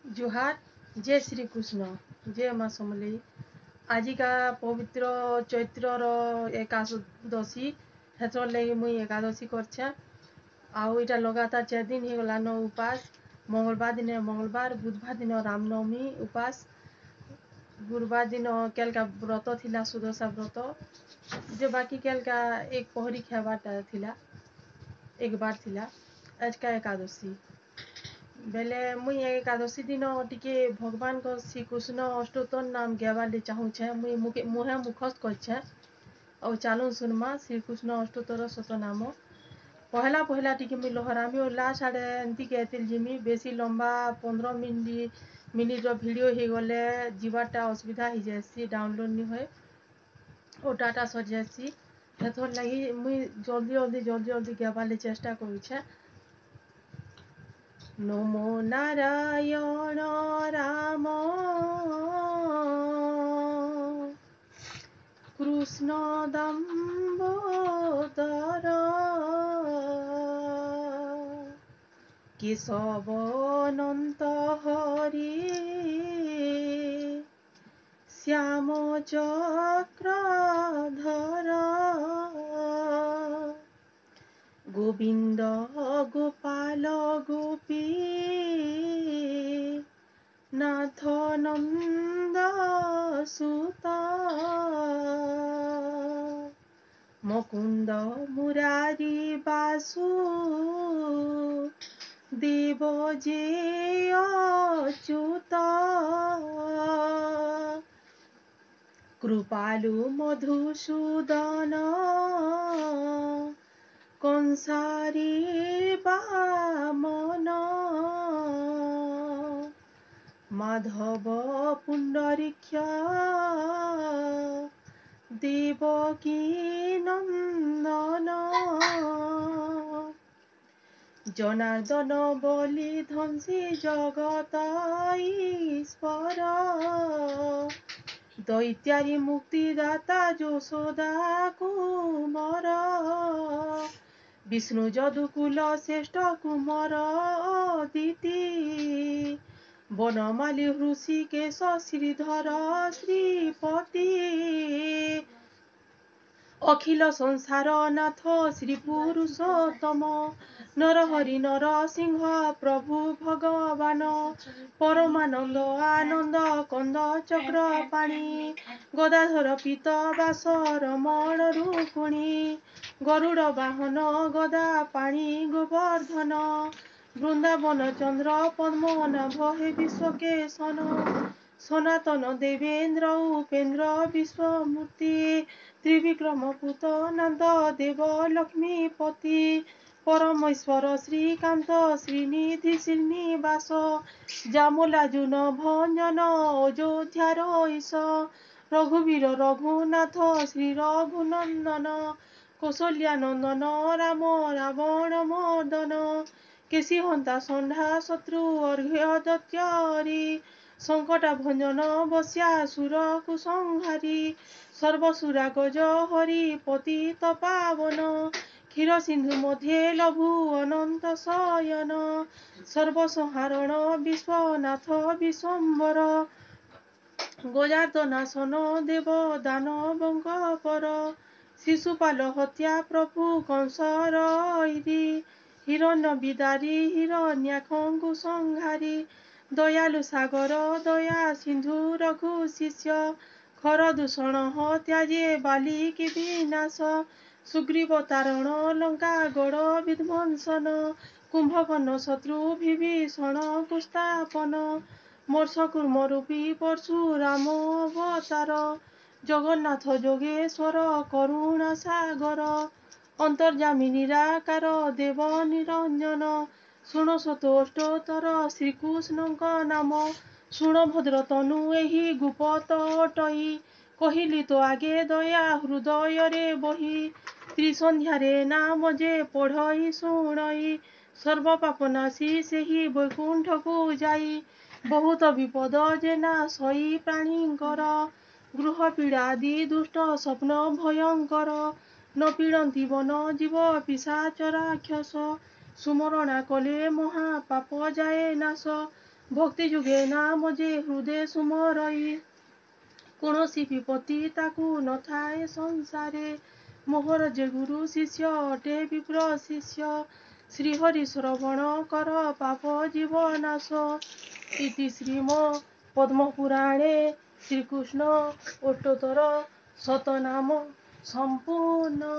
जुहार जय श्री कृष्ण जय माँ समलेई। आजिका पवित्र चैत्रर एकादशी हेतर लगी मुई एकादशी करछे। आउ इटा लगातार 4 दिन हो गलान उपास। मंगलवार दिन मंगलवार, बुधवार दिन रामनवमी उपास, गुरुवार दिन केलका व्रत थिला सुदशा व्रत जो बाकी केलका एक पहरी खाबारटा थिला एक बार थिला। आज का एकादशी बेले मुई एकादशी दिन टिके भगवान को श्रीकृष्ण अष्टोत्तर नाम गाबार चाहूछे। मुई मुहे मुखस्त करछे और चालू सुनमा श्रीकृष्ण अष्टोत्तर शतनाम। पहला पहला टिके मुई लहरामी और लास्ट आड़े एंती कहते जिमी बेसी लंबा 15 मिनिट वीडियो हो गले जीवारटा असुविधा हो जाएसी, डाउनलोड नहीं होए और डाटा सर जाएसी। हेथर लगी मुई जल्दी गाबार चेष्टा करूछे। नमो नारायण राम कृष्ण दामोदर केशव अनंत हरि श्याम चक्रधर गोविंद गोपाल गोपी नाथ नंद सुत मुकुंद मुरारी बासु देव जय अच्युत कृपालु मधुसूदन कंसारी वामन माधव पुंडरीक्ष देवकी नंदन जनार्दन बलि ध्वंसी जगत ईश्वर दैत्यारी मुक्तिदाता यशोदा कुमार विष्णु यदुकुल श्रेष्ठ कुमार अदिति बनमाली ऋषिकेश श्रीधर श्रीपति अखिल संसार नाथ श्री पुरुषोत्तम नरहरि नरसिंह प्रभु भगवान परमानंद आनंद कंद चक्रपाणी गदाधर पीत बास रमण रुक्मिणी गरुड़ वाहन गदा पाणी गोवर्धन वृंदावन चंद्र पद्मनाभ हे विश्वकेशन सनातन देवेंद्र उपेन्द्र विश्वमूर्ति त्रिविक्रम पुत नंद देव लक्ष्मीपति परमेश्वर श्रीकांत श्रीनिधि श्रीनिवास जामलाजुन भंजन अयोध्यार ईश रघुवीर रघुनाथ श्री रघुनंदन कौशल्यानंदन राम रावण मर्दन केशिहंता षंढा शत्रु अर्घ्य दत्यारी संकटा भंजन बस्यासुर कुसंहारी सर्वसुरा गज हरि पतित पावन क्षीर सिंधु मध्ये लघु अनंत शयन सर्वसंहारण विश्वनाथ विश्वम्बर गजार्दनासन देव दानवंकर शिशुपाल हत्या प्रभु कंसर हिरण्य विदारी हिरण्याक्षु संहारी दयालु सागर दया सिंधु रघु शिष्य खर दूषण त्याजे बालिकी विनाश सुग्रीव तारण लंका गढ़ विध्वंसन कुंभकर्ण शत्रु विभीषण कुस्थापन मर्षकूर्म रूपी परशुराम अवतार जगन्नाथ जोगेश्वर करुणा सागर अंतर्जामी निराकार देव निरंजन शुण शतोष्टोत्तर श्रीकृष्ण नाम शुण भद्र तनु एहि गुपत अटई कहिली तो आगे दया हृदय रे बही त्रिसंध्यारे नाम जे पढ़ई शुणई सर्व पापनाशी सेहि वैकुंठ को जाई बहुत विपद जेना सई प्राणींकर गृह पीड़ादि दुष्ट स्वप्न भयंकर न पीड़ंती वन जीव पिशाच राक्षस सुमरणा कले महापाप जाए नाश ଭକ୍ତି ଯୁଗେ ନାମ ଯେ ହୃଦୟ ସୁମରଇ କୌଣସି ବିପତ୍ତି ତାକୁ ନଥାଏ ସଂସାରେ ମୋହର ଯେ ଗୁରୁ ଶିଷ୍ୟ ଅଟେ ବିପ୍ର ଶିଷ୍ୟ ଶ୍ରୀହରି ଶ୍ରବଣ କର ପାପ ଜୀବ ନାଶ ଇତି ଶ୍ରୀମ ପଦ୍ମପୁରାଣେ ଶ୍ରୀକୃଷ୍ଣ ଅଷ୍ଟୋତ୍ତର ଶତନାମ ସମ୍ପୂର୍ଣ୍ଣ।